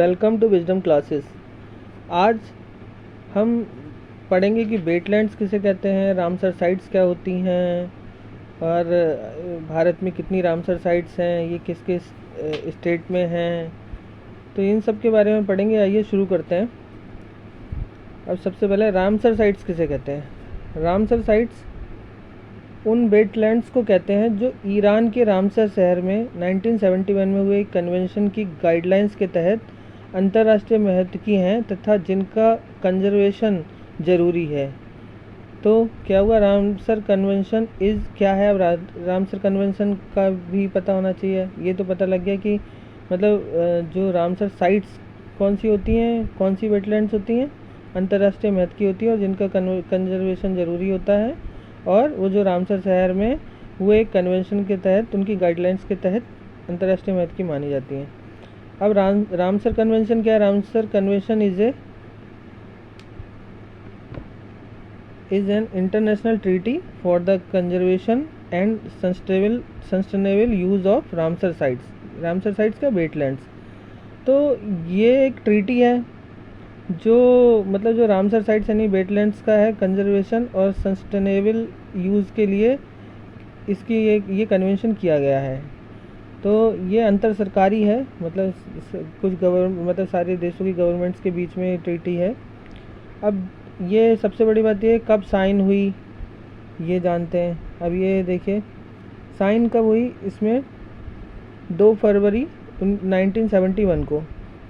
Welcome to wisdom classes. आज हम पढ़ेंगे कि वेटलैंड्स किसे कहते हैं, रामसर साइट्स क्या होती हैं और भारत में कितनी रामसर साइट्स हैं, ये किस किस स्टेट में हैं, तो इन सब के बारे में पढ़ेंगे। आइए शुरू करते हैं। अब सबसे पहले रामसर साइट्स किसे कहते हैं। रामसर साइट्स उन वेटलैंड्स को कहते हैं जो ईरान के रामसर शहर में 1971 में हुए एक कन्वेंशन की गाइडलाइंस के तहत अंतर्राष्ट्रीय महत्व की हैं तथा जिनका कंजर्वेशन ज़रूरी है। तो क्या हुआ, रामसर कन्वेंशन क्या है। अब रामसर कन्वेंशन का भी पता होना चाहिए। ये तो पता लग गया कि मतलब जो रामसर साइट्स कौन सी होती हैं, कौन सी वेटलैंड्स होती हैं, अंतर्राष्ट्रीय महत्व की होती है और जिनका कंजर्वेशन ज़रूरी होता है, और वो जो रामसर शहर में हुए एक कन्वेंशन के तहत, उनकी गाइडलाइंस के तहत अंतर्राष्ट्रीय महत्व की मानी जाती हैं। अब रामसर कन्वेंशन क्या है। Ramsar convention is an international treaty for the conservation and sustainable use of Ramsar sites. Ramsar sites का वेटलैंड्स, तो ये एक ट्रीटी है जो मतलब जो रामसर साइट्स यानी वेटलैंड्स का है, कंजर्वेशन और सस्टेनेबल यूज़ के लिए इसकी ये कन्वेंशन किया गया है। तो ये अंतर सरकारी है, मतलब कुछ मतलब सारे देशों की गवर्नमेंट्स के बीच में ट्रीटी है। अब ये सबसे बड़ी बात ये कब साइन हुई ये जानते हैं। अब ये देखिए साइन कब हुई, इसमें 2 फरवरी 1971 को।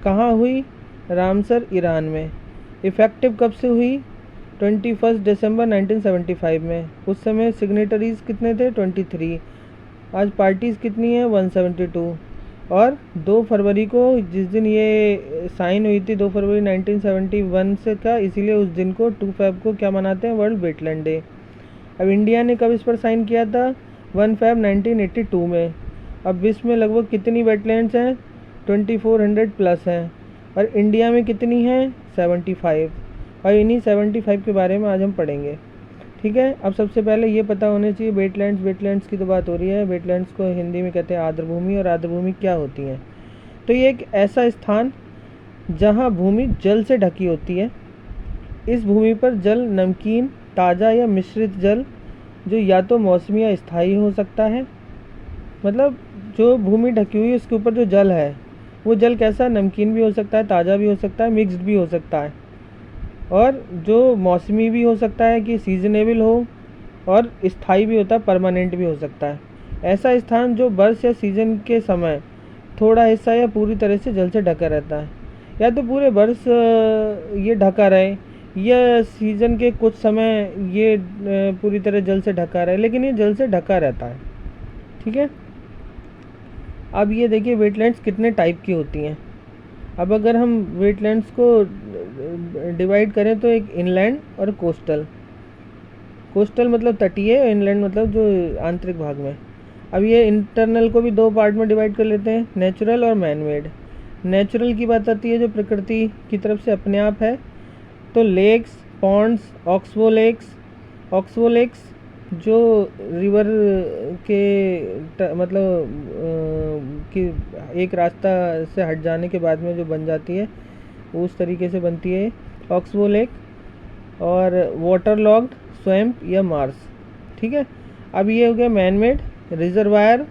कहाँ हुई, रामसर ईरान में। इफ़ेक्टिव कब से हुई, 21 दिसंबर 1975 में। उस समय सिग्नेटरीज़ कितने थे, 23। आज पार्टीज़ कितनी हैं, 172। और 2 फरवरी को जिस दिन ये साइन हुई थी, 2 फरवरी 1971 से का, इसीलिए उस दिन को 2 फ़रवरी को क्या मनाते हैं, वर्ल्ड वेटलैंड डे। अब इंडिया ने कब इस पर साइन किया था, 1 फरवरी 1982 में। अब विश्व में लगभग कितनी वेटलैंड्स हैं, 2400 प्लस हैं, और इंडिया में कितनी हैं, 75। और इन्हीं 75 के बारे में आज हम पढ़ेंगे, ठीक है। अब सबसे पहले ये पता होने चाहिए, वेटलैंड्स की तो बात हो रही है। वेटलैंड्स को हिंदी में कहते हैं आर्द्रभूमि, और आर्द्रभूमि क्या होती हैं। तो ये एक ऐसा स्थान जहाँ भूमि जल से ढकी होती है। इस भूमि पर जल नमकीन, ताज़ा या मिश्रित जल, जो या तो मौसमी या स्थायी हो सकता है। मतलब जो भूमि ढकी हुई है उसके ऊपर जो जल है, वो जल कैसा, नमकीन भी हो सकता है, ताज़ा भी हो सकता है, मिक्स्ड भी हो सकता है, और जो मौसमी भी हो सकता है कि सीजनेबल हो, और स्थायी भी होता है, परमानेंट भी हो सकता है। ऐसा स्थान जो वर्ष या सीजन के समय थोड़ा हिस्सा या पूरी तरह से जल से ढका रहता है, या तो पूरे वर्ष ये ढका रहे, या सीजन के कुछ समय ये पूरी तरह जल से ढका रहे, लेकिन ये जल से ढका रहता है, ठीक है। अब ये देखिए वेटलैंड्स कितने टाइप की होती हैं। अब अगर हम वेटलैंड्स को डिवाइड करें तो एक इनलैंड और कोस्टल मतलब तटीय, इनलैंड मतलब जो आंतरिक भाग में। अब ये इंटरनल को भी 2 पार्ट में डिवाइड कर लेते हैं, नेचुरल और मैन मेड। नेचुरल की बात आती है जो प्रकृति की तरफ से अपने आप है, तो लेक्स, पॉन्ड्स, ऑक्सबो लेक्स जो रिवर के मतलब कि एक रास्ता से हट जाने के बाद में जो बन जाती है, उस तरीके से बनती है ऑक्सबो लेक। और वाटर लॉग्ड स्वैम्प या मार्स, ठीक है। अब ये हो गया मैन मेड। रिजर्वायर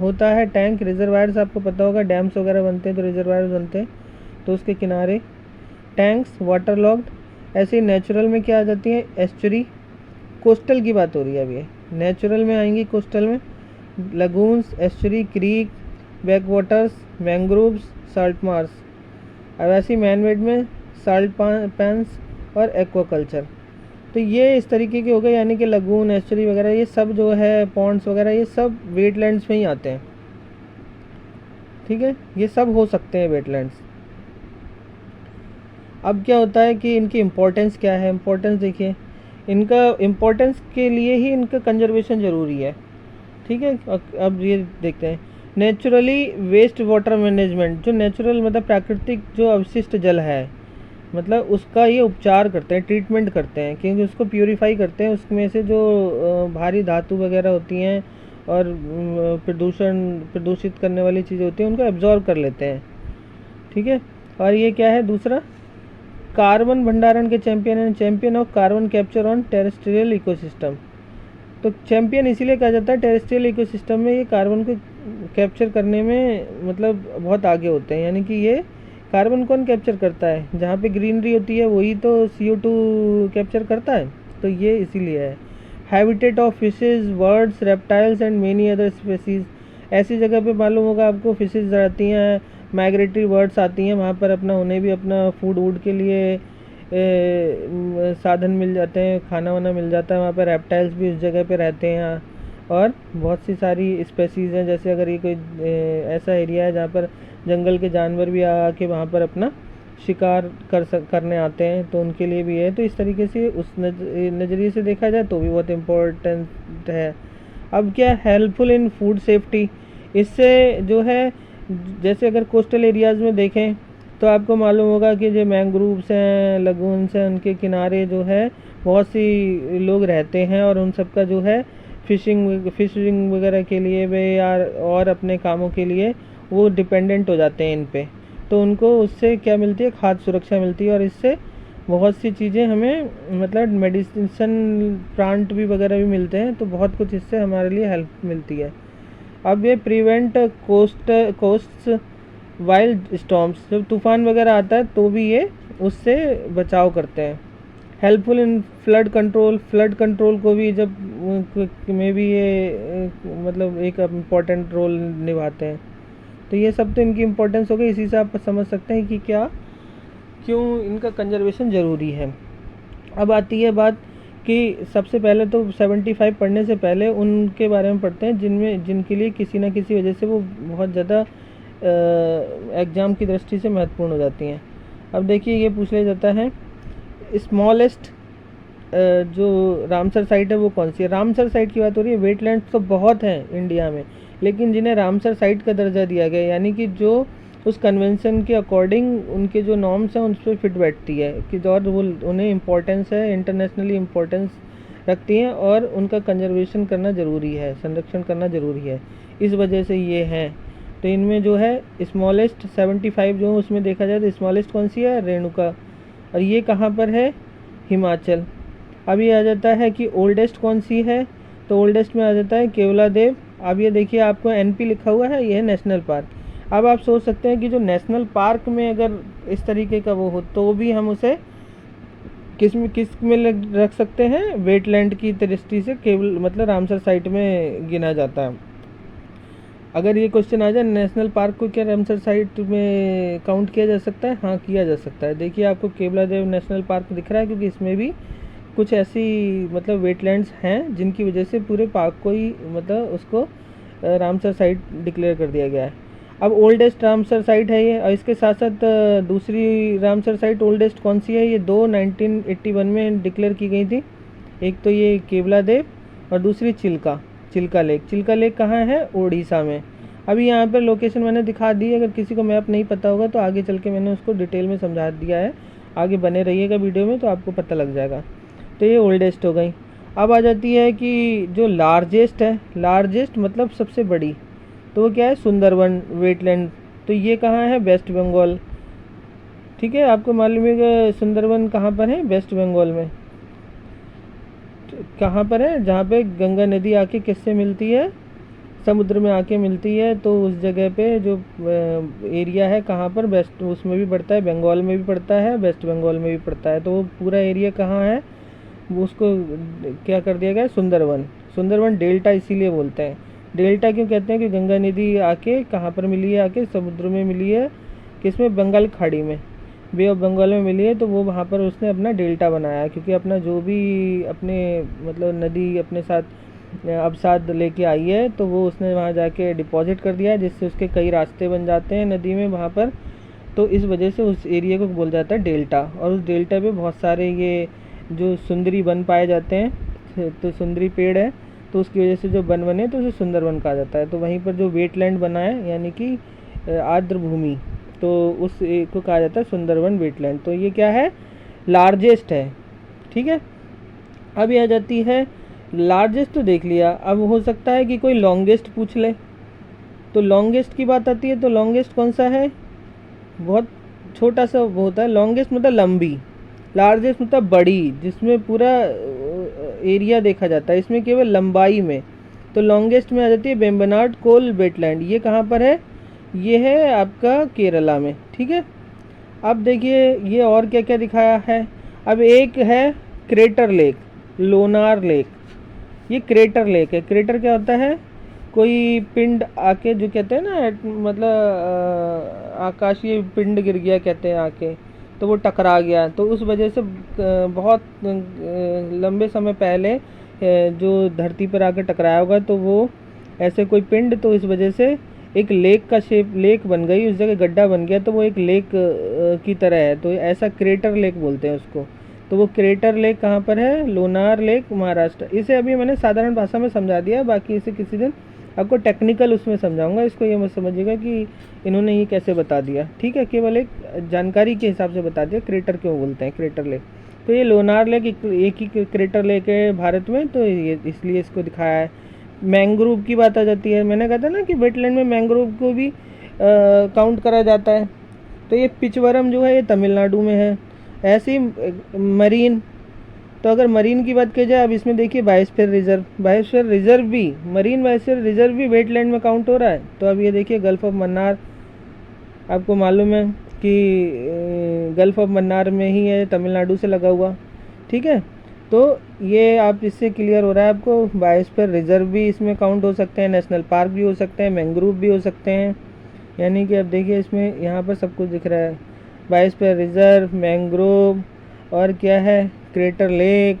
होता है, टैंक, रिजर्वायर्स आपको पता होगा, डैम्स वगैरह बनते हैं तो रिजर्वायर्स बनते हैं, तो उसके किनारे टैंक्स, वाटर लॉग्ड। ऐसे ही नेचुरल में क्या आ जाती है, एस्चुरी। कोस्टल की बात हो रही है, अब ये नेचुरल में आएंगी। कोस्टल में lagoons, estuary, creek, back waters, mangroves, salt Mars. अब ऐसी मैन मेड में साल्ट पैंस और एक्वाकल्चर। तो ये इस तरीके के हो गए, यानी कि लगून, एस्चुरी वगैरह ये सब जो है, पॉन्ड्स वगैरह, ये सब वेटलैंड्स में ही आते हैं, ठीक है। ये सब हो सकते हैं वेटलैंड्स। अब क्या होता है कि इनकी इम्पोर्टेंस क्या है। इम्पोर्टेंस देखिए, इनका इम्पोर्टेंस के लिए ही इनका कंजर्वेशन ज़रूरी है, ठीक है। अब ये देखते हैं नेचुरली वेस्ट वाटर मैनेजमेंट। जो नेचुरल मतलब प्राकृतिक जो अवशिष्ट जल है, मतलब उसका ये उपचार करते हैं, ट्रीटमेंट करते हैं, क्योंकि उसको प्यूरिफाई करते हैं। उसमें से जो भारी धातु वगैरह होती हैं और प्रदूषित करने वाली चीज़ें होती हैं, उनको एब्जॉर्ब कर लेते हैं, ठीक है। और ये क्या है दूसरा, कार्बन भंडारण के champion and champion of carbon capture on terrestrial ecosystem. तो चैंपियन इसीलिए कहा जाता है, टेरेस्ट्रियल इकोसिस्टम में ये कार्बन को कैप्चर करने में मतलब बहुत आगे होते हैं। यानी कि ये कार्बन कौन कैप्चर करता है, जहाँ पे ग्रीनरी होती है वही तो CO2 कैप्चर करता है, तो ये इसीलिए है। Habitat of fishes, birds, reptiles and many other species. ऐसी जगह पे मालूम होगा आपको फिशेज रहती हैं, माइग्रेटरी बर्ड्स आती हैं, वहाँ पर अपना उन्हें भी अपना फूड वूड के लिए साधन मिल जाते हैं, खाना वाना मिल जाता है। वहाँ पर रेप्टाइल्स भी उस जगह पे रहते हैं और बहुत सी सारी स्पेसीज़ हैं। जैसे अगर ये कोई ऐसा एरिया है जहाँ पर जंगल के जानवर भी आके वहाँ पर अपना शिकार करने आते हैं, तो उनके लिए भी है। तो इस तरीके से उस नज़रिए से देखा जाए तो भी बहुत इम्पोर्टेंट है। अब क्या, हेल्पफुल इन फूड सेफ्टी। इससे जो है, जैसे अगर कोस्टल एरियाज़ में देखें तो आपको मालूम होगा कि जो मैंग्रोव्स हैं, लगून्स हैं, उनके किनारे जो है बहुत सी लोग रहते हैं और उन सब का जो है फिशिंग वगैरह के लिए वे यार और अपने कामों के लिए वो डिपेंडेंट हो जाते हैं इन पे। तो उनको उससे क्या मिलती है, खाद्य सुरक्षा मिलती है और इससे बहुत सी चीज़ें हमें मतलब मेडिसिन प्लांट भी वगैरह भी मिलते हैं। तो बहुत कुछ इससे हमारे लिए हेल्प मिलती है। अब ये प्रिवेंट कोस्ट्स वाइल्ड स्टॉर्म्स, जब तूफ़ान वगैरह आता है तो भी ये उससे बचाव करते हैं। Helpful in flood control, flood control को भी जब में भी ये मतलब एक इम्पॉर्टेंट रोल निभाते हैं। तो ये सब तो इनकी इम्पोर्टेंस हो गई, इसी से आप समझ सकते हैं कि क्या क्यों इनका कंजर्वेशन ज़रूरी है। अब आती है बात कि सबसे पहले तो 75 पढ़ने से पहले उनके बारे में पढ़ते हैं जिनके लिए किसी न किसी वजह से वो बहुत ज़्यादा एग्ज़ाम की दृष्टि से महत्वपूर्ण हो जाती हैं। अब देखिए, ये पूछ लिया जाता है स्मॉलेस्ट जो रामसर साइट है वो कौन सी है। रामसर साइट की बात हो रही है। वेटलैंड्स तो बहुत हैं इंडिया में, लेकिन जिन्हें रामसर साइट का दर्जा दिया गया, यानी कि जो उस कन्वेंशन के अकॉर्डिंग उनके जो नॉर्म्स हैं उन पर फिट बैठती है कि और वो उन्हें इम्पोर्टेंस है, इंटरनेशनली इम्पोर्टेंस रखती हैं और उनका कंजर्वेशन करना ज़रूरी है, संरक्षण करना ज़रूरी है, इस वजह से ये हैं। तो इनमें जो है स्मॉलेस्ट 75 जो उसमें देखा जाए तो स्मॉलेस्ट कौन सी है, रेणुका। और ये कहाँ पर है, हिमाचल। अब ये आ जाता है कि ओल्डेस्ट कौन सी है, तो ओल्डेस्ट में आ जाता है केवलादेव। अब ये देखिए आपको NP लिखा हुआ है, ये है नेशनल पार्क। अब आप सोच सकते हैं कि जो नेशनल पार्क में अगर इस तरीके का वो हो तो भी हम उसे किस में रख सकते हैं, वेटलैंड की दृष्टि से केवल मतलब रामसर साइट में गिना जाता है। अगर ये क्वेश्चन आ जाए नेशनल पार्क को क्या रामसर साइट में काउंट किया जा सकता है, हाँ किया जा सकता है। देखिए आपको केवलादेव नेशनल पार्क दिख रहा है, क्योंकि इसमें भी कुछ ऐसी मतलब वेटलैंड्स हैं जिनकी वजह से पूरे पार्क को ही मतलब उसको रामसर साइट डिक्लेयर कर दिया गया है। अब ओल्डेस्ट रामसर साइट है ये, और इसके साथ साथ दूसरी रामसर साइट ओल्डेस्ट कौन सी है, ये 1981 में डिक्लेयर की गई थी। एक तो ये केवलादेव और दूसरी चिल्का लेक। चिल्का लेक कहाँ है, उड़ीसा में। अभी यहाँ पर लोकेशन मैंने दिखा दी है, अगर किसी को मैप नहीं पता होगा तो आगे चल के मैंने उसको डिटेल में समझा दिया है, आगे बने रहिएगा वीडियो में तो आपको पता लग जाएगा। तो ये ओल्डेस्ट हो गई। अब आ जाती है कि जो लार्जेस्ट है, लार्जेस्ट मतलब सबसे बड़ी, तो वो क्या है, सुंदरवन वेटलैंड। तो ये कहाँ है, वेस्ट बंगाल। ठीक है, आपको मालूम है कि सुंदरवन कहाँ पर है, वेस्ट बंगाल में। कहाँ पर है, जहाँ पे गंगा नदी आके किससे मिलती है, समुद्र में आके मिलती है। तो उस जगह पे जो एरिया है कहाँ पर, वेस्ट उसमें भी पड़ता है, बंगाल में भी पड़ता है, वेस्ट बंगाल में भी पड़ता है। तो वो पूरा एरिया कहाँ है, वो उसको क्या कर दिया गया, सुंदरवन डेल्टा इसीलिए बोलते हैं। डेल्टा क्यों कहते हैं कि गंगा नदी आके कहाँ पर मिली है, आके समुद्र में मिली है, किसमें, बंगाल खाड़ी में, बे ऑफ बंगाल में मिली है। तो वो वहाँ पर उसने अपना डेल्टा बनाया, क्योंकि अपना जो भी अपने मतलब नदी अपने साथ अवसाद लेके आई है तो वो उसने वहाँ जाके डिपॉजिट कर दिया है, जिससे उसके कई रास्ते बन जाते हैं नदी में वहाँ पर। तो इस वजह से उस एरिया को बोल जाता है डेल्टा। और उस डेल्टा पे बहुत सारे ये जो सुंदरी वन पाए जाते हैं, तो सुंदरी पेड़ है, तो उसकी वजह से जो वन बने तो उसे सुंदरवन कहा जाता है। तो वहीं पर जो वेटलैंड बना है यानी कि आर्द्र भूमि, तो उस को कहा जाता है सुंदरवन वेटलैंड। तो ये क्या है, लार्जेस्ट है। ठीक है, अब ये आ जाती है लार्जेस्ट, तो देख लिया। अब हो सकता है कि कोई लॉन्गेस्ट पूछ ले, तो लॉन्गेस्ट की बात आती है। तो लॉन्गेस्ट कौन सा है, बहुत छोटा सा वो होता है। लॉन्गेस्ट मतलब लंबी, लार्जेस्ट मतलब बड़ी, जिसमें पूरा एरिया देखा जाता है, इसमें केवल लंबाई में। तो लॉन्गेस्ट में आ जाती है वेम्बनाड कोल वेटलैंड। ये कहाँ पर है? ये है आपका केरला में, ठीक है। अब देखिए ये और क्या क्या दिखाया है। अब एक है क्रेटर लेक, लोनार लेक। ये क्रेटर लेक है। क्रेटर क्या होता है? कोई पिंड आके, जो कहते हैं ना, मतलब आकाशीय पिंड गिर गया कहते हैं आके, तो वो टकरा गया, तो उस वजह से बहुत लंबे समय पहले जो धरती पर आकर टकराया होगा, तो वो ऐसे कोई पिंड, तो इस वजह से एक लेक का शेप, लेक बन गई, उस जगह गड्ढा बन गया, तो वो एक लेक की तरह है, तो ऐसा क्रेटर लेक बोलते हैं उसको। तो वो क्रेटर लेक कहाँ पर है? लोनार लेक, महाराष्ट्र। इसे अभी मैंने साधारण भाषा में समझा दिया, बाकी इसे किसी दिन आपको टेक्निकल उसमें समझाऊंगा। इसको ये मत समझिएगा कि इन्होंने ये कैसे बता दिया, ठीक है, केवल एक जानकारी के हिसाब से बता दिया क्रेटर क्यों बोलते हैं क्रेटर लेक। तो ये लोनार लेक एक ही क्रेटर लेक है भारत में, तो ये इसलिए इसको दिखाया है। मैंग्रोव की बात आ जाती है। मैंने कहा था ना कि वेटलैंड में मैंग्रोव को भी काउंट करा जाता है। तो ये पिचवरम जो है ये तमिलनाडु में है। ऐसे ही मरीन, तो अगर मरीन की बात की जाए, अब इसमें देखिए बायोस्फीयर रिजर्व, बायोस्फीयर रिजर्व भी, मरीन बायोस्फीयर रिजर्व भी वेटलैंड में काउंट हो रहा है। तो अब ये देखिए गल्फ ऑफ मन्नार, आपको मालूम है कि गल्फ ऑफ मन्नार में ही है, तमिलनाडु से लगा हुआ, ठीक है। तो ये आप इससे क्लियर हो रहा है आपको, बायोस्फीयर रिजर्व भी इसमें काउंट हो सकते हैं, नेशनल पार्क भी हो सकते हैं, मैंग्रोव भी हो सकते हैं। यानी कि अब देखिए इसमें यहाँ पर सब कुछ दिख रहा है, बायोस्फीयर रिजर्व, मैंग्रोव, और क्या है, क्रेटर लेक।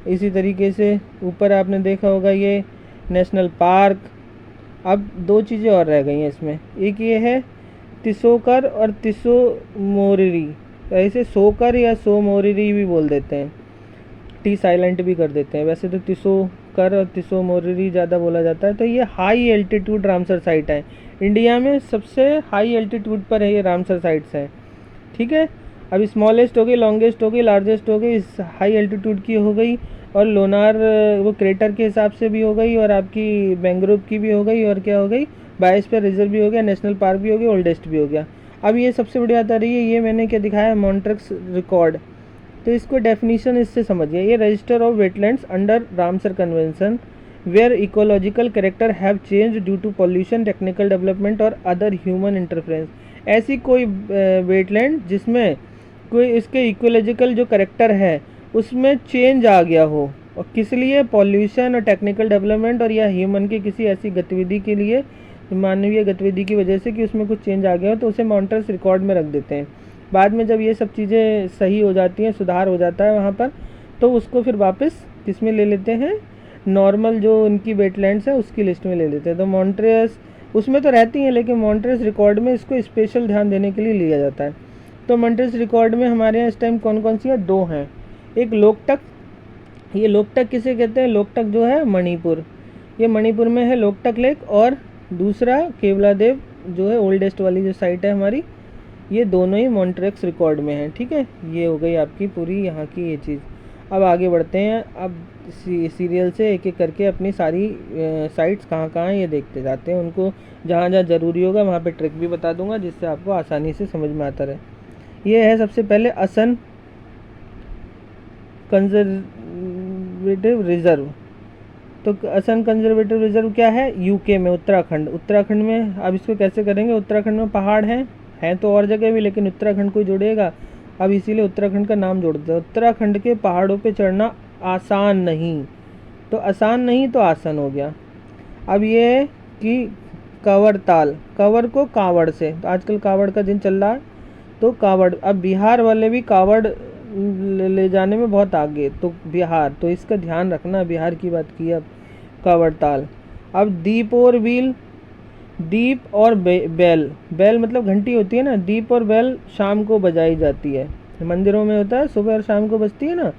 इसी तरीके से ऊपर आपने देखा होगा ये नेशनल पार्क। अब दो चीज़ें और रह गई हैं इसमें, एक ये है तिसोकर और तिसो मोरिरी। ऐसे सोकर या सो मोरिरी भी बोल देते हैं, टी साइलेंट भी कर देते हैं। वैसे तो तिसोकर और तिसो मोरिरी ज़्यादा बोला जाता है। तो ये हाई एल्टीट्यूड रामसर साइट है, इंडिया में सबसे हाई एल्टीट्यूड पर है ये रामसर साइट्स हैं, ठीक है। अब स्मॉलेस्ट हो गई, लॉन्गेस्ट हो गई, लार्जेस्ट हो गई, इस हाई एल्टीट्यूड की हो गई, और लोनार वो क्रेटर के हिसाब से भी हो गई, और आपकी मैंग्रोव की भी हो गई, और क्या हो गई, बायोस्फीयर रिजर्व भी हो गया, नेशनल पार्क भी हो गया, ओल्डेस्ट भी हो गया। अब ये सबसे बड़ी बात आ रही है, ये मैंने क्या दिखाया है, मॉन्ट्रेक्स रिकॉर्ड। तो इसको डेफिनेशन इससे समझिए, ये register of wetlands under Ramsar convention where ecological character have change due to pollution, technical development और अदर ह्यूमन इंटरफेरेंस। ऐसी कोई वेटलैंड जिसमें कोई इसके इकोलॉजिकल जो कैरेक्टर है उसमें चेंज आ गया हो, और किस लिए, पॉल्यूशन और टेक्निकल डेवलपमेंट और या ह्यूमन की किसी ऐसी गतिविधि के लिए, मानवीय गतिविधि की वजह से कि उसमें कुछ चेंज आ गया हो, तो उसे मॉन्ट्रेक्स रिकॉर्ड में रख देते हैं। बाद में जब ये सब चीज़ें सही हो जाती हैं, सुधार हो जाता है वहाँ पर, तो उसको फिर वापस किस में ले लेते हैं, नॉर्मल जो उनकी वेटलैंड्स है उसकी लिस्ट में ले लेते हैं। तो मॉन्ट्रेस उसमें तो रहती हैं, लेकिन मॉन्ट्रेस रिकॉर्ड में इसको स्पेशल ध्यान देने के लिए लिया जाता है। तो मॉन्ट्रेस रिकॉर्ड में हमारे यहाँ इस टाइम कौन कौन सी है, दो हैं। एक लोकटक, ये लोकटक किसे कहते हैं, लोकटक जो है मणिपुर, ये मणिपुर में है लोकटक लेक, और दूसरा केवलादेव जो है ओल्डेस्ट वाली जो साइट है हमारी, ये दोनों ही मॉन्ट्रेक्स रिकॉर्ड में हैं, ठीक है। ये हो गई आपकी पूरी यहाँ की ये चीज़। अब आगे बढ़ते हैं, अब सीरियल से एक एक करके अपनी सारी साइट्स कहाँ कहाँ हैं ये देखते जाते हैं, उनको जहाँ जहाँ ज़रूरी होगा वहाँ पे ट्रिक भी बता दूंगा, जिससे आपको आसानी से समझ में आता रहे। ये है सबसे पहले असम कंजर्वेटिव रिजर्व। तो असम कंजर्वेटिव रिजर्व क्या है, यूके में, उत्तराखंड। उत्तराखंड में, अब इसको कैसे करेंगे, उत्तराखंड में पहाड़ हैं तो और जगह भी, लेकिन उत्तराखंड को जोड़ेगा, अब इसीलिए उत्तराखंड का नाम जोड़ देते हैं। उत्तराखंड के पहाड़ों पे चढ़ना आसान नहीं, तो आसान नहीं तो आसान हो गया। अब ये कि कांवड़ ताल, कांवड़ को कांवड़ से, तो आजकल कांवड़ का दिन चल रहा है, तो कांवड़, अब बिहार वाले भी कांवड़ ले जाने में बहुत आगे, तो बिहार, तो इसका ध्यान रखना, बिहार की बात की अब, कांवड़ ताल। अब दीप और व्हील, दीप और बेल, बेल मतलब घंटी होती है ना, दीप और बेल शाम को बजाई जाती है, मंदिरों में होता है, सुबह और शाम को बजती है ना,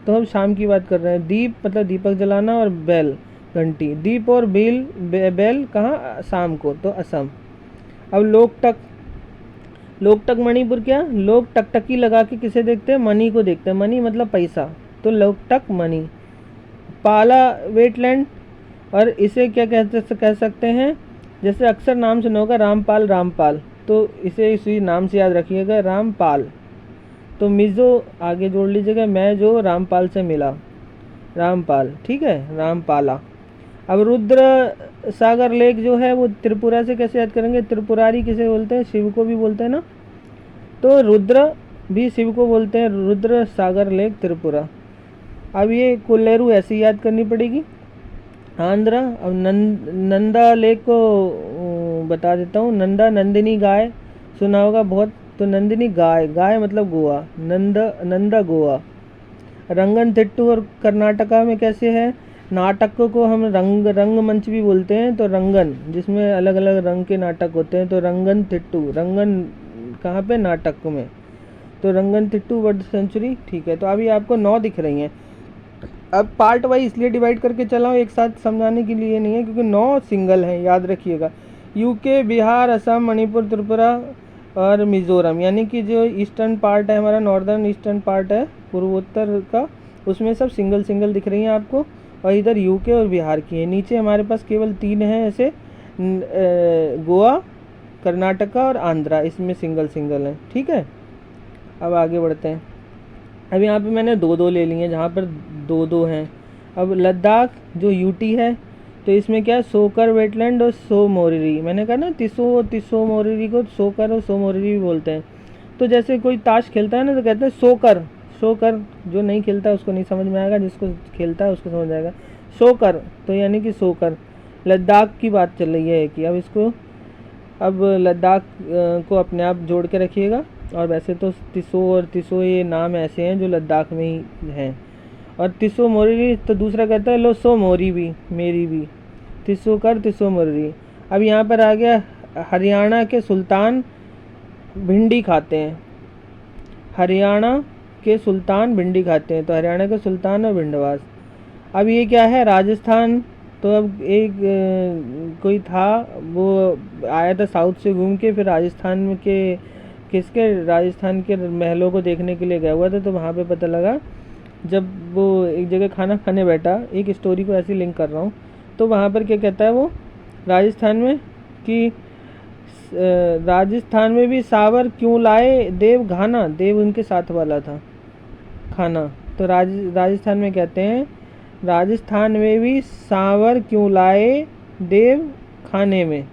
तो हम शाम की बात कर रहे हैं। दीप मतलब दीपक जलाना, और बेल घंटी, दीप और बेल कहाँ, शाम को, तो असम। अब लोकटक, लोकटक मणिपुर क्या, लोग टकटकी लगा के किसे देखते हैं, मनी को देखते हैं, मनी मतलब पैसा, तो लोकटक मनी। पाला वेटलैंड, और इसे क्या कह सकते हैं, जैसे अक्सर नाम सुना होगा रामपाल, रामपाल, तो इसे इसी नाम से याद रखिएगा, रामपाल। तो मिज़ो आगे जोड़ लीजिएगा, मैं जो रामपाल से मिला, रामपाल, ठीक है, रामपाला। अब रुद्र सागर लेक जो है वो त्रिपुरा से कैसे याद करेंगे, त्रिपुरारी किसे बोलते हैं, शिव को भी बोलते हैं ना, तो रुद्र भी शिव को बोलते हैं, रुद्र सागर लेक त्रिपुरा। अब ये कोल्लेरू ऐसे ही याद करनी पड़ेगी, आंध्रा। अब नंदा लेक को बता देता हूँ, नंदा नंदिनी गाय सुना होगा बहुत, तो नंदिनी गाय, गाय मतलब गोवा, नंदा गोवा। रंगनथिट्टू और कर्नाटका में कैसे है, नाटक को हम रंगमंच भी बोलते हैं, तो रंगन, जिसमें अलग अलग रंग के नाटक होते हैं, तो रंगनथिट्टू, रंगन कहाँ पे, नाटक में, तो रंगनथिट्टू वर्ड सेंचुरी, ठीक है। तो अभी आपको 9 दिख रही हैं। अब पार्ट वाइज इसलिए डिवाइड करके चला हूँ, एक साथ समझाने के लिए नहीं है, क्योंकि 9 सिंगल हैं, याद रखिएगा। यूके, बिहार, असम, मणिपुर, त्रिपुरा और मिज़ोरम, यानी कि जो ईस्टर्न पार्ट है हमारा, नॉर्दर्न ईस्टर्न पार्ट है पूर्वोत्तर का, उसमें सब सिंगल सिंगल दिख रही हैं आपको, और इधर यूके और बिहार की है। नीचे हमारे पास केवल 3 हैं ऐसे, गोवा, कर्नाटका और आंध्रा, इसमें सिंगल सिंगल हैं, ठीक है। अब आगे बढ़ते हैं। अब यहाँ पे मैंने 2-2 ले लिए हैं, जहाँ पर 2-2 हैं। अब लद्दाख जो यूटी है, तो इसमें क्या है, सोकर वेटलैंड और सो मोरिरी। मैंने कहा ना, तिसो मोरिरी को सोकर और सो मोरिरी भी बोलते हैं। तो जैसे कोई ताश खेलता है ना, तो कहते हैं सोकर, सोकर। जो नहीं खेलता उसको नहीं समझ में आएगा, जिसको खेलता है उसको समझ आएगा। सोकर तो यानी कि सोकर। लद्दाख की बात चल रही है कि अब इसको, अब लद्दाख को अपने आप जोड़ के रखिएगा। और वैसे तो तिसो और तिसो ये नाम ऐसे हैं जो लद्दाख में ही हैं। और तिसो मोरिरी तो दूसरा कहता है लो सो मोरी भी, मेरी भी, तिसो कर तिसो मोरिरी। अब यहाँ पर आ गया, हरियाणा के सुल्तान भिंडी खाते हैं, हरियाणा के सुल्तान भिंडी खाते हैं, तो हरियाणा के सुल्तान और भिंडवास। अब ये क्या है, राजस्थान। तो अब एक कोई था, वो आया था साउथ से घूम के, फिर राजस्थान में के राजस्थान के महलों को देखने के लिए गया हुआ था। तो वहाँ पे पता लगा, जब वो एक जगह खाना खाने बैठा, एक स्टोरी को ऐसे लिंक कर रहा हूँ, तो वहाँ पर क्या कहता है वो, राजस्थान में कि राजस्थान में भी सावर क्यों लाए देव घाना, देव उनके साथ वाला था, खाना। तो राजस्थान में कहते हैं, राजस्थान में भी सांवर क्यों लाए देव खाने में।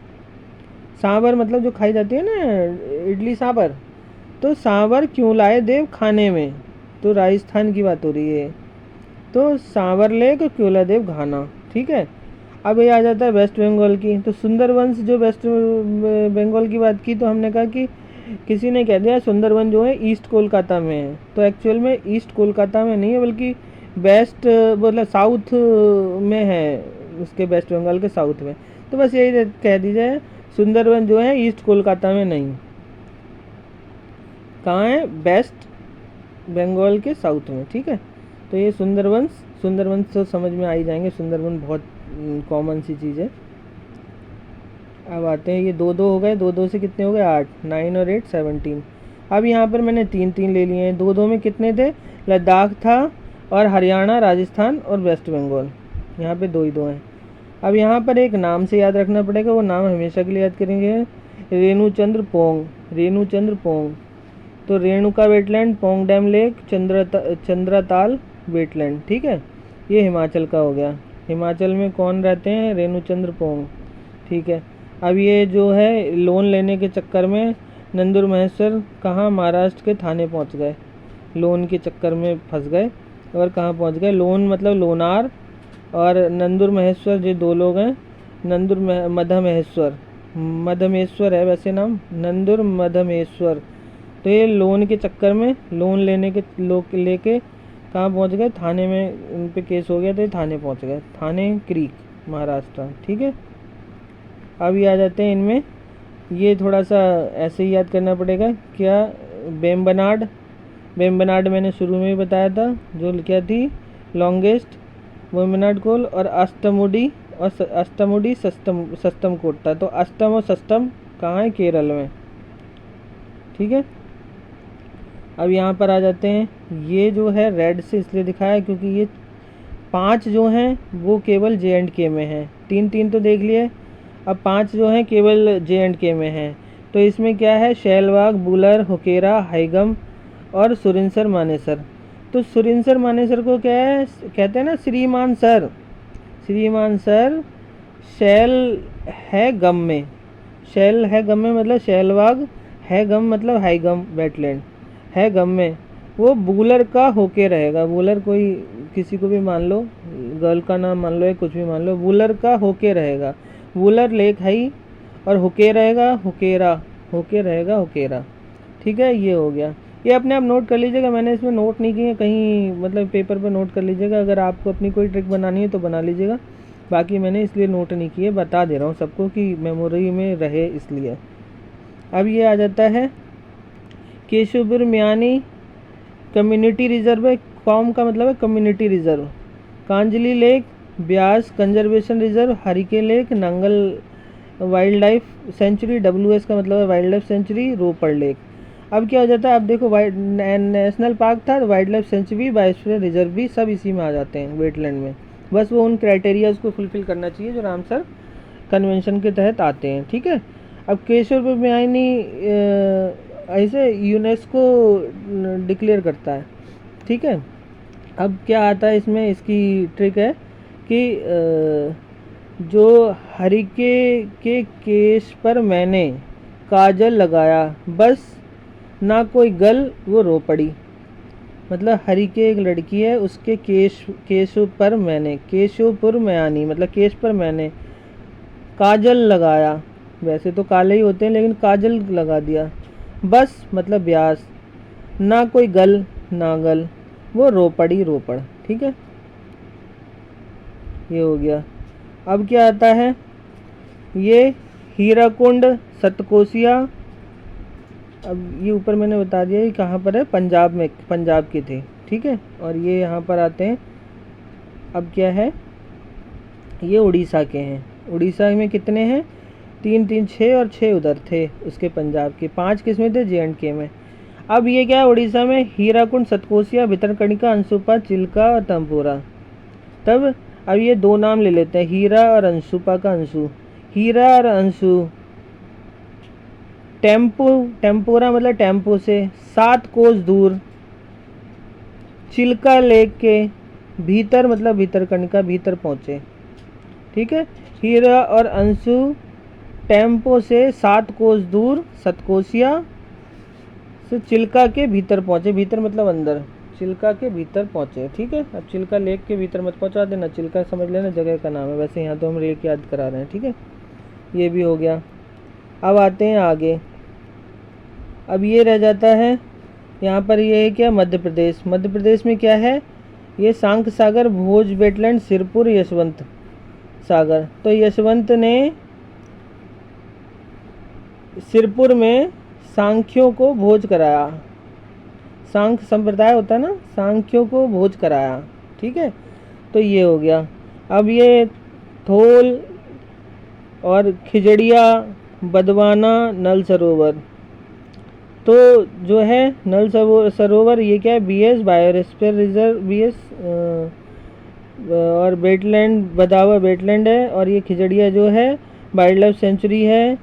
सांवर मतलब जो खाई जाती है ना, इडली सांवर, तो सांवर क्यों लाए देव खाने में, तो राजस्थान की बात हो रही है। तो सांवर ले को क्यों लाए देव घाना, ठीक है। अब ये आ जाता है वेस्ट बंगाल की। तो सुंदरबंस जो वेस्ट बंगाल की बात की, तो हमने कहा कि किसी ने कह दिया सुंदरबन जो है ईस्ट कोलकाता में है, तो एक्चुअल में ईस्ट कोलकाता में नहीं है, बल्कि वेस्ट मतलब साउथ में है, उसके वेस्ट बंगाल के साउथ में। तो बस यही कह दीजिए, सुंदरबन जो है ईस्ट कोलकाता में नहीं, कहाँ है, वेस्ट बंगाल के साउथ में, ठीक है। तो ये सुंदरबन तो समझ में आ ही जाएंगे, सुंदरबन बहुत कॉमन सी चीज़ है। अब आते हैं, ये 2-2 हो गए, 2-2 से कितने हो गए, 8, 9 और 8 17। अब यहाँ पर मैंने 3-3 ले लिए हैं। 2-2 में कितने थे, लद्दाख था और हरियाणा, राजस्थान और वेस्ट बंगाल, यहाँ पे 2 ही 2 हैं। अब यहाँ पर एक नाम से याद रखना पड़ेगा, वो नाम हमेशा के लिए याद करेंगे, रेणुचंद्र पोंग, रेणुचंद्र पोंग। तो Renuka wetland, Pong dam lake, Chandratal wetland, ठीक है। ये हिमाचल का हो गया। हिमाचल में कौन रहते हैं, रेणुचंद्र पोंग, ठीक है। अब ये जो है लोन लेने के चक्कर में नंदुर महेश्वर कहाँ, महाराष्ट्र के थाने पहुँच गए, लोन के चक्कर में फंस गए। और कहाँ पहुँच गए, लोन मतलब लोनार, और नंदुर महेश्वर जो 2 लोग हैं, नंदुर मधमेश्वर है वैसे नाम, नंदुर मधमेश्वर। तो ये लोन के चक्कर में, लोन लेने के लेके कहाँ पहुँच गए, थाने में उन पे केस हो गया, तो थाने पहुँच गए, थाने क्रीक, महाराष्ट्र, ठीक है। अब ये आ जाते हैं इनमें, ये थोड़ा सा ऐसे ही याद करना पड़ेगा क्या, बेम्बनाड मैंने शुरू में ही बताया था, जो क्या थी, लॉन्गेस्ट बेम्बनाड कोल, और अष्टमुडी सस्तम कोट था। तो अष्टम और सस्तम कहाँ है, केरल में, ठीक है। अब यहाँ पर आ जाते हैं, ये जो है रेड से इसलिए दिखाया क्योंकि ये 5 जो हैं वो केवल J&K में हैं, 3 तो देख लिए। अब 5 जो हैं केवल J&K में हैं, तो इसमें क्या है, शैलवाग, बुलर, होकेरा, हाइगम और सुरिनसर मानेसर। तो सुरिनसर मानेसर को क्या है कहते हैं ना, श्रीमान सर, श्रीमान सर शैल है गम में, शैल है गम में मतलब शैलवाग, है गम मतलब हाइगम वेटलैंड, है गम में, वो बूलर का होके रहेगा। बूलर कोई किसी को भी मान लो, गर्ल का नाम मान लो या कुछ भी मान लो, बूलर का होके रहेगा, बूलर लेक हाई, और होके रहेगा होकेरा, होके रहेगा होकेरा। ठीक है, ये हो गया। ये अपने आप नोट कर लीजिएगा, मैंने इसमें नोट नहीं किए, कहीं मतलब पेपर पर नोट कर लीजिएगा, अगर आपको अपनी कोई ट्रिक बनानी है तो बना लीजिएगा, बाकी मैंने इसलिए नोट नहीं किए, बता दे रहा हूँ सबको कि मेमोरी में रहे इसलिए। अब ये आ जाता है केशवपुर म्यानी कम्युनिटी रिजर्व है, कॉम का मतलब है community reserve, Kanjli lake, Beas conservation reserve, Harike lake, Nangal wild life sanctuary, WS का मतलब है वाइल्ड लाइफ सेंचुरी, रोपड़ लेक। अब क्या हो जाता है, अब देखो नेशनल पार्क था, wild life sanctuary, biosphere reserve भी सब इसी में आ जाते हैं वेटलैंड में, बस वो उन क्राइटेरियाज को फुलफिल करना चाहिए जो रामसर कन्वेंशन के तहत आते हैं। ठीक है, अब केशवपुर म्यानी ऐसे यूनेस्को डिक्लेयर करता है। ठीक है, अब क्या आता है इसमें, इसकी ट्रिक है कि जो हरिके के केश पर मैंने काजल लगाया, बस ना कोई गल वो रो पड़ी। मतलब हरिके एक लड़की है, उसके केशव पर मैंने, केशवपुर म्यानी मतलब केश पर मैंने काजल लगाया, वैसे तो काले ही होते हैं लेकिन काजल लगा दिया, बस मतलब ब्यास, ना कोई गल ना गल वो रो पड़ी रोपड़। ठीक है, ये हो गया। अब क्या आता है, ये हीराकुंड, सतकोसिया, अब ये ऊपर मैंने बता दिया ये कहाँ पर है, पंजाब में, पंजाब के थे। ठीक है, और ये यहाँ पर आते हैं, अब क्या है, ये उड़ीसा के हैं। उड़ीसा में कितने हैं, 3 3 6 और 6 उधर थे उसके पंजाब के, 5 किसमें थे, JNK में। अब ये क्या है, उड़ीसा में हीराकुंड, सतकोसिया, भितरकणिका, अंशुपा, चिल्का और तंपुरा। तब अब ये 2 नाम ले लेते हैं, हीरा और अंशुपा का अंशु, हीरा और अंशु। टेम्पोरा मतलब टेम्पो से 7 कोस दूर, चिल्का लेक के भीतर मतलब भितरकणिका भीतर पहुँचे। ठीक है, हीरा और अंशु टेम्पो से 7 कोस दूर सतकोसिया से चिल्का के भीतर पहुँचे, भीतर मतलब अंदर, चिल्का के भीतर पहुँचे। ठीक है, अब चिल्का लेक के भीतर मत पहुँचा देना, चिल्का समझ लेना जगह का नाम है, वैसे यहाँ तो हम लेक याद करा रहे हैं। ठीक है, ये भी हो गया। अब आते हैं आगे, अब ये रह जाता है यहाँ पर, ये है क्या, मध्य प्रदेश। मध्य प्रदेश में क्या है, ये सांख सागर, भोज वेटलैंड, सिरपुर, यशवंत सागर। तो यशवंत ने सिरपुर में सांख्यों को भोज कराया, सांख संप्रदाय होता है ना, सांख्यों को भोज कराया। ठीक है, तो ये हो गया। अब ये थोल और खिजड़िया, बदवाना, नल सरोवर, तो जो है नल सरोवर ये क्या है, BS बायोस्फीयर रिजर्व, BS और वेटलैंड, बदावा वेटलैंड है, और ये खिजड़िया जो है वाइल्ड लाइफ सेंचुरी है,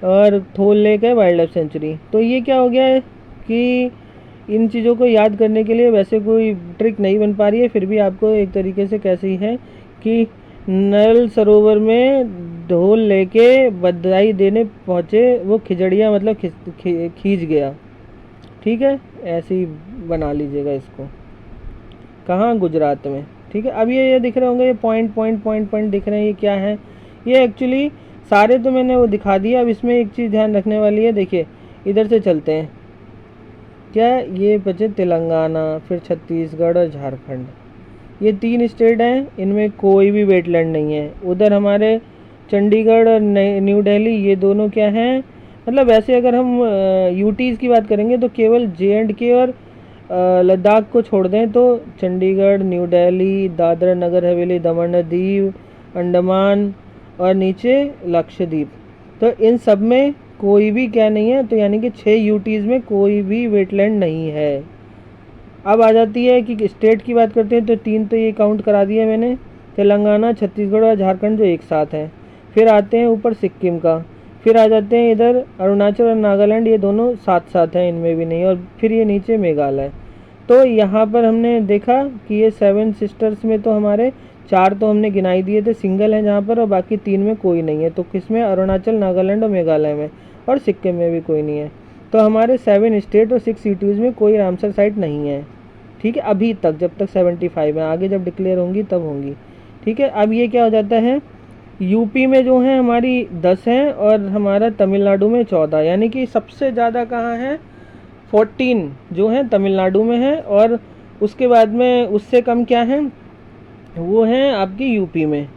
और थोल लेक है वाइल्ड लाइफ सेंचुरी। तो ये क्या हो गया है कि इन चीज़ों को याद करने के लिए वैसे कोई ट्रिक नहीं बन पा रही है, फिर भी आपको एक तरीके से कैसी है कि नल सरोवर में ढोल लेके बधाई देने पहुँचे वो खिजड़िया मतलब खींच गया। ठीक है, ऐसे ही बना लीजिएगा इसको, कहाँ, गुजरात में। ठीक है, अब ये दिख रहे होंगे, ये पॉइंट दिख रहे हैं, ये क्या है, ये एक्चुअली सारे तो मैंने वो दिखा दिया। अब इसमें एक चीज़ ध्यान रखने वाली है, देखिए इधर से चलते हैं, क्या ये बचे तेलंगाना, फिर छत्तीसगढ़ और झारखंड, ये 3 स्टेट हैं, इनमें कोई भी वेटलैंड नहीं है। उधर हमारे चंडीगढ़ और न्यू दिल्ली, ये दोनों क्या हैं, मतलब वैसे अगर हम यूटीज़ की बात करेंगे तो केवल JNK और लद्दाख को छोड़ दें तो चंडीगढ़, न्यू दिल्ली, दादरा नगर हवेली, दमन दीव, अंडमान और नीचे लक्षद्वीप, तो इन सब में कोई भी क्या नहीं है, तो यानी कि 6 यूटीज़ में कोई भी वेटलैंड नहीं है। अब आ जाती है कि स्टेट की बात करते हैं, तो 3 तो ये काउंट करा दिया मैंने, तेलंगाना, छत्तीसगढ़ और झारखंड जो एक साथ हैं। फिर आते हैं ऊपर सिक्किम का, फिर आ जाते हैं इधर अरुणाचल और नागालैंड, ये दोनों साथ साथ हैं, इनमें भी नहीं। और फिर ये नीचे मेघालय। तो यहाँ पर हमने देखा कि ये 7 सिस्टर्स में तो हमारे 4 तो हमने गिनाई दिए थे, सिंगल हैं जहाँ पर, और बाकी 3 में कोई नहीं है। तो किसमें? अरुणाचल, नागालैंड और मेघालय में, और सिक्किम में भी कोई नहीं है। तो हमारे 7 स्टेट और 6 सिटीज़ में कोई रामसर साइट नहीं है। ठीक है, अभी तक, जब तक 75 है, आगे जब डिक्लेयर होंगी तब होंगी। ठीक है, अब ये क्या हो जाता है, यूपी में जो है हमारी 10 हैं और हमारा तमिलनाडु में 14, यानी कि सबसे ज़्यादा कहाँ है, 14 जो है तमिलनाडु में है, और उसके बाद में उससे कम क्या है, वो है आपकी यूपी में।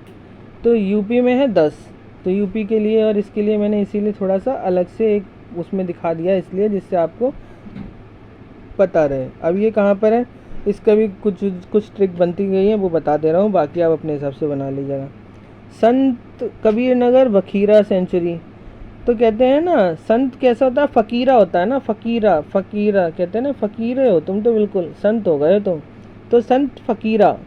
तो यूपी में है 10। तो यूपी के लिए और इसके लिए मैंने इसीलिए थोड़ा सा अलग से एक उसमें दिखा दिया, इसलिए जिससे आपको पता रहे। अब ये कहाँ पर है, इसका भी कुछ कुछ ट्रिक बनती गई है, वो बता दे रहा हूँ, बाकी आप अपने हिसाब से बना लीजिएगा। संत कबीर नगर बखीरा सेंचुरी। तो कहते हैं ना, संत कैसा होता है, फ़कीरा होता है ना, फ़कीरा, फ़कीरा कहते हैं ना, फ़कीर हो तुम, तो बिल्कुल संत हो गए तुम। तो संत फ़कीरा,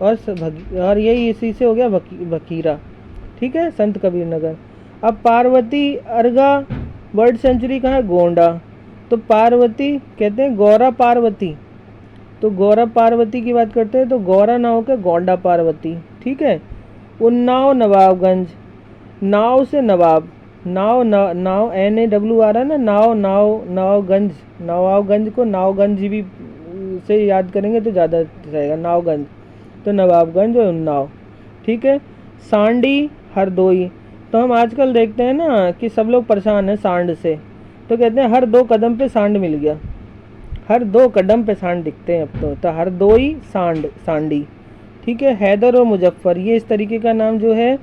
और यही इसी से हो गया बखीरा। ठीक है, संत कबीर नगर। अब पार्वती अर्गा बर्ड सेंचुरी कहाँ है, गोंडा। तो पार्वती कहते हैं गौरा पार्वती, तो गौरा पार्वती की बात करते हैं, तो गौरा ना होकर गोंडा पार्वती। ठीक है, उन्नाव नवाबगंज, नाव से नवाब, नाव नाव NAW आ रहा है ना, नाव नाव नवाबगंज, नवाबगंज को नावगंज भी से याद करेंगे तो ज़्यादा रहेगा, नावगंज। तो नवाबगंज और उन्नाव। ठीक है, सांडी हरदोई। तो हम आजकल देखते हैं ना कि सब लोग परेशान हैं सांड से, तो कहते हैं हर 2 कदम पे सांड मिल गया, हर 2 कदम पे सांड दिखते हैं अब तो हरदोई सांड, सांडी। ठीक है, हैदर और मुजफ्फर, ये इस तरीके का नाम जो है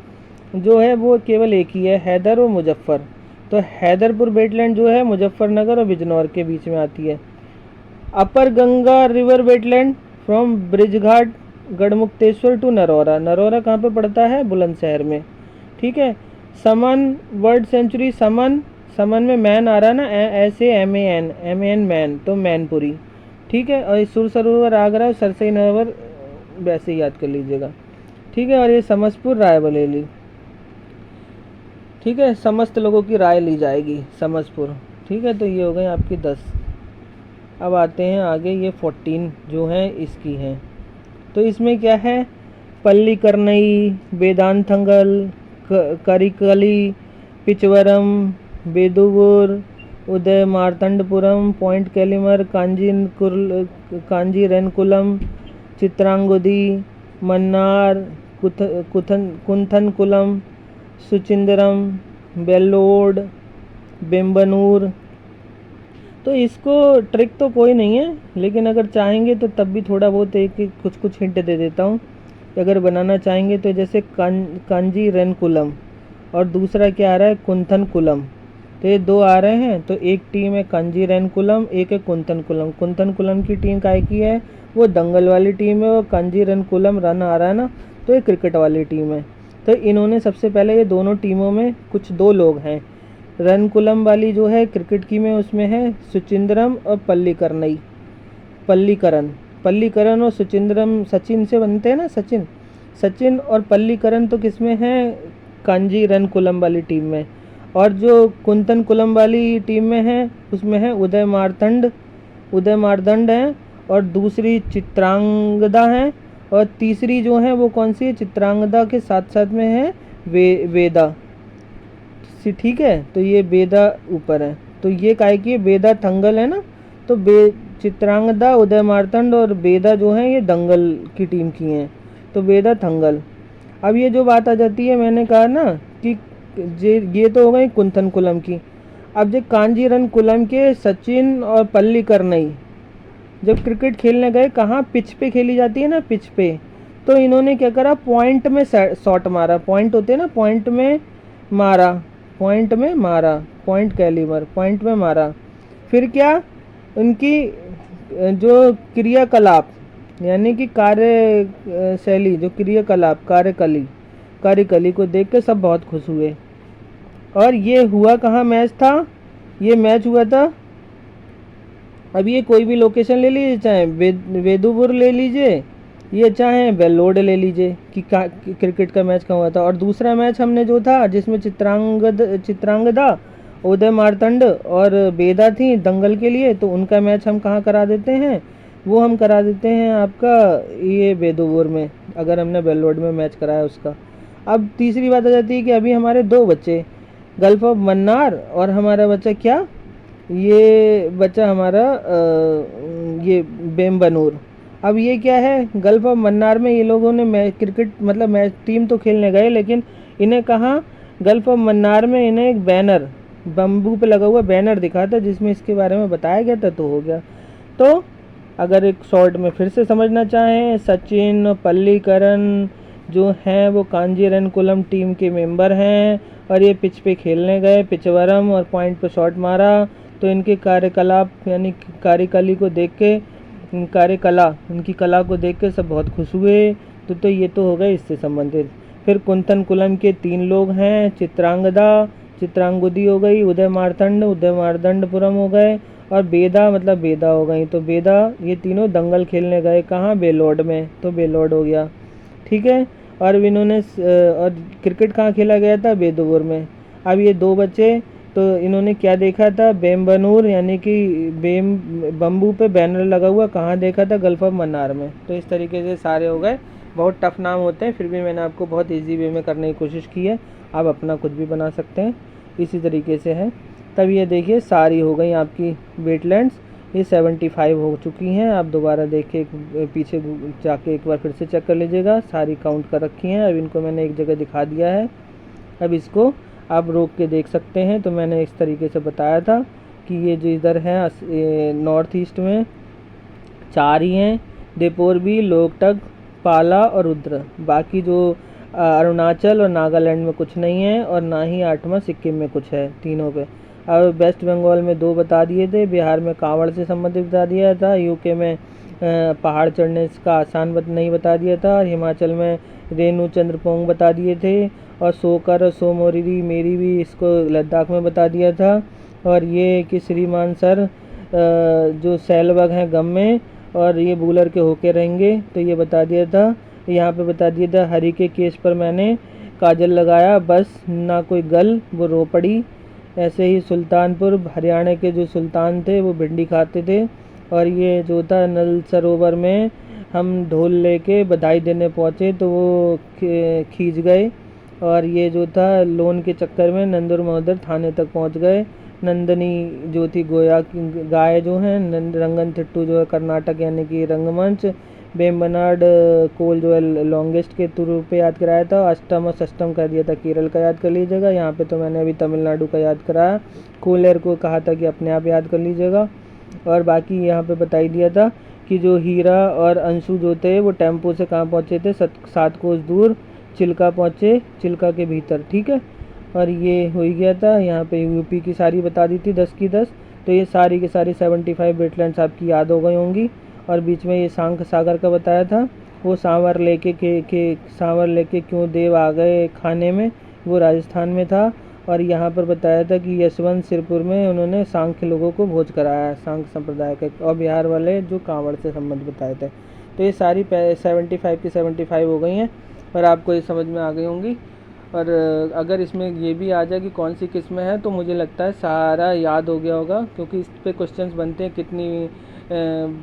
वो केवल एक ही है, हैदर और मुजफ्फर। तो हैदरपुर वेटलैंड जो है मुजफ्फरनगर और बिजनौर के बीच में आती है। Upper Ganga river wetland from Brijghat Garhmukteshwar to Narora, Narora कहाँ पे पड़ता है, बुलंदशहर में। ठीक है, समन बर्ड सेंचुरी, समन, समन में मैन आ रहा है ना, SAMAN, मैन, तो मैनपुरी। ठीक है, और सुर सरोवर आगरा और सरसई नगर वैसे ही याद कर लीजिएगा। ठीक है, और ये समस्तपुर रायबरेली। ठीक है, समस्त लोगों की राय ली जाएगी, समस्तपुर। ठीक है, तो ये हो गए आपकी 10। अब आते हैं आगे, ये 14 जो हैं इसकी हैं। तो इसमें क्या है, पल्लीकरनई, वेदांतंगल, करिकली, पिचवरम, बेदुगुर, उदय मार्तंडपुरम, पॉइंट कैलिमर, कांजीरेनकुलम, चित्रांगुदी, मन्नार, कुंथनकुलम, सुचिंदरम, बेल्लोड, बेम्बनूर। तो इसको ट्रिक तो कोई नहीं है, लेकिन अगर चाहेंगे तो तब भी थोड़ा बहुत एक कुछ कुछ हिंट दे देता हूँ। अगर बनाना चाहेंगे तो जैसे कांजीरेनकुलम, और दूसरा क्या आ रहा है, कुंथनकुलम। तो ये 2 आ रहे हैं, तो एक टीम है कांजीरेनकुलम, एक है कुंथनकुलम। कुंथनकुलम की टीम काय की है, वो दंगल वाली टीम है, और कांजीरेनकुलम रन आ रहा है ना, तो ये क्रिकेट वाली टीम है। तो इन्होंने सबसे पहले ये दोनों टीमों में कुछ 2 लोग हैं, रनकुलम वाली जो है क्रिकेट की में, उसमें है सुचिंद्रम और पल्लीकरनई, पल्लीकरण और सुचिंद्रम, सचिन से बनते हैं ना, सचिन और पल्लीकरण, तो किस में है, कांजीरेनकुलम वाली टीम में। और जो कुंथनकुलम वाली टीम में है उसमें है उदय मार्तंड है, और दूसरी चित्रांगदा है, और तीसरी जो है वो कौन सी है, चित्रांगदा के साथ साथ में है वेदा। ठीक है, तो ये बेदा ऊपर है, तो ये काय की है, बेदा थंगल है ना, तो चित्रांगदा, उदय मार्तंड और बेदा जो है ये दंगल की टीम की हैं, तो बेदा थंगल। अब ये जो बात आ जाती है, मैंने कहा ना कि ये तो हो गई कुंथनकुलम की। अब जो कांजीरनकुलम के सचिन और पल्लीकरनई जब क्रिकेट खेलने गए, कहाँ, पिच पे खेली जाती है ना, पिच पे, तो इन्होंने क्या करा, पॉइंट में शॉट मारा, पॉइंट होते हैं ना, पॉइंट में मारा, पॉइंट कैलिबर, पॉइंट में मारा। फिर क्या, उनकी जो क्रियाकलाप, यानी कि कार्यशैली, जो क्रियाकलाप, कार्यकली को देख के सब बहुत खुश हुए। और ये हुआ कहाँ मैच था, ये मैच हुआ था, अब ये कोई भी लोकेशन ले लीजिए, चाहे वेदुपुर ले लीजिए, ये चाहे वेलोड ले लीजिए कि क्रिकेट का मैच कहाँ हुआ था। और दूसरा मैच हमने जो था जिसमें चित्रांगदा, उदय मार्तंड और बेदा थी दंगल के लिए, तो उनका मैच हम कहाँ करा देते हैं, वो हम करा देते हैं आपका ये बेदोबोर में, अगर हमने वेलोड में मैच कराया उसका। अब तीसरी बात आ जाती है कि अभी हमारे दो बच्चे, गल्फ ऑफ मन्नार और हमारा बच्चा क्या, ये बच्चा हमारा ये बेम्बनूर। अब ये क्या है, गल्फ ऑफ मन्नार में ये लोगों ने मैच क्रिकेट मतलब मैच टीम तो खेलने गए, लेकिन इन्हें कहाँ, गल्फ ऑफ मन्नार में इन्हें एक बैनर, बम्बू पे लगा हुआ बैनर दिखा था जिसमें इसके बारे में बताया गया था, तो हो गया। तो अगर एक शॉर्ट में फिर से समझना चाहें, सचिन पल्लीकरण जो हैं वो कांजीरनकुलम टीम के मेंबर हैं और ये पिच पे खेलने गए, पिचवरम और पॉइंट पे शॉट मारा। तो इनके कार्यकलाप यानी कार्यकली को देख के, कार्यकला उनकी कला को देख के सब बहुत खुश हुए। तो ये तो हो गए इससे संबंधित। फिर कुंतन कुलम के 3 लोग हैं, चित्रांगदा, चित्रांगुदी हो गई, उदय मार्तंडपुरम हो गए और बेदा मतलब बेदा हो गई। तो बेदा ये तीनों दंगल खेलने गए कहाँ, बेलोड में, तो बेलोड हो गया, ठीक है। और इन्होंने और क्रिकेट कहाँ खेला गया था, बेदोबोर में। अब ये 2 बच्चे, तो इन्होंने क्या देखा था, बेम्बनूर यानी कि बम्बू पे बैनर लगा हुआ कहाँ देखा था, गल्फ ऑफ मन्नार में। तो इस तरीके से सारे हो गए। बहुत टफ नाम होते हैं, फिर भी मैंने आपको बहुत इजी वे में करने की कोशिश की है। आप अपना खुद भी बना सकते हैं, इसी तरीके से है। तब ये देखिए सारी हो गई आपकी वेटलैंड्स, ये 75 हो चुकी हैं। आप दोबारा देखिए पीछे जाके एक बार फिर से चेक कर लीजिएगा, सारी काउंट कर रखी हैं। अब इनको मैंने एक जगह दिखा दिया है, अब इसको आप रोक के देख सकते हैं। तो मैंने इस तरीके से बताया था कि ये जो इधर है नॉर्थ ईस्ट में 4 ही हैं, देपोरबी, लोकटक, पाला और रुद्र। बाकी जो अरुणाचल और नागालैंड में कुछ नहीं है और ना ही 8वां सिक्किम में कुछ है, तीनों पे। अब वेस्ट बंगाल में 2 बता दिए थे, बिहार में कांवड़ से संबंधित बता दिया था, यूके में पहाड़ चढ़ने का आसान नहीं बता दिया था, और हिमाचल में रेणु चंद्रपोंग बता दिए थे, और सोकर और सोमोरिरी मेरी भी इसको लद्दाख में बता दिया था। और ये कि श्रीमान सर जो सैलबग हैं गम में, और ये बूलर के होके रहेंगे, तो ये बता दिया था। यहाँ पे बता दिया था हरी के केस पर मैंने काजल लगाया, बस ना कोई गल वो रो पड़ी। ऐसे ही सुल्तानपुर हरियाणा के जो सुल्तान थे वो भिंडी खाते थे। और ये जो था नल सरोवर में हम ढोल लेके बधाई देने पहुँचे तो वो खींच गए। और ये जो था लोन के चक्कर में नंदुर महोदय थाने तक पहुँच गए। नंदनी जो थी गोया की गाय जो हैं, रंगनथिट्टू जो है कर्नाटक यानी कि रंगमंच, बेम्बनाड कोल जो है लॉन्गेस्ट के रूप पे याद कराया था, अष्टम और षष्टम कर दिया था केरल का, याद कर लीजिएगा। यहाँ पे तो मैंने अभी तमिलनाडु का याद कराया, कोलेर को कहा था कि अपने आप याद कर लीजिएगा। और बाकी यहाँ पे बता ही दिया था कि जो हीरा और अंशु जो थे वो टेम्पो से कहाँ पहुँचे थे, 7 कोस दूर चिल्का पहुँचे, चिल्का के भीतर, ठीक है। और ये हो ही गया था। यहाँ पे यूपी की सारी बता दी थी 10 की 10। तो ये सारी की सारी 75 वेटलैंड्स आपकी याद हो गई होंगी। और बीच में ये सांख सागर का बताया था, वो सांवर लेके क्यों देव आ गए खाने में, वो राजस्थान में था। और यहाँ पर बताया था कि यशवंत सिरपुर में उन्होंने सांख्य लोगों को भोज कराया, सांख्य संप्रदाय का। और बिहार वाले जो कांवड़ से संबंध बताए थे। तो ये सारी 75 की 75 हो गई हैं और आपको ये समझ में आ गई होंगी। और अगर इसमें ये भी आ जाए कि कौन सी किस्में हैं तो मुझे लगता है सारा याद हो गया होगा, क्योंकि इस पे क्वेश्चंस बनते हैं कितनी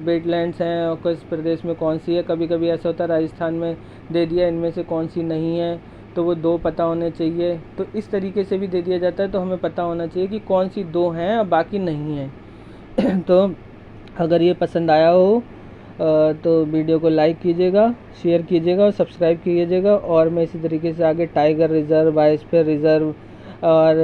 वेटलैंड्स हैं और किस प्रदेश में कौन सी है। कभी कभी ऐसा होता है राजस्थान में दे दिया इनमें से कौन सी नहीं है, तो वो 2 पता होने चाहिए। तो इस तरीके से भी दे दिया जाता है, तो हमें पता होना चाहिए कि कौन सी 2 हैं और बाकी नहीं हैं। तो अगर ये पसंद आया हो तो वीडियो को लाइक कीजिएगा, शेयर कीजिएगा और सब्सक्राइब कीजिएगा। और मैं इसी तरीके से आगे टाइगर रिज़र्व, बायोस्फीयर रिज़र्व और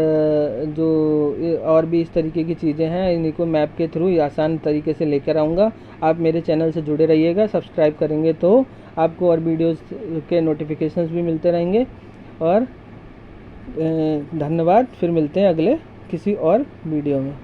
जो और भी इस तरीके की चीज़ें हैं इन्हीं को मैप के थ्रू आसान तरीके से लेकर आऊँगा। आप मेरे चैनल से जुड़े रहिएगा, सब्सक्राइब करेंगे तो आपको और वीडियोस के नोटिफिकेशंस भी मिलते रहेंगे। और धन्यवाद, फिर मिलते हैं अगले किसी और वीडियो में।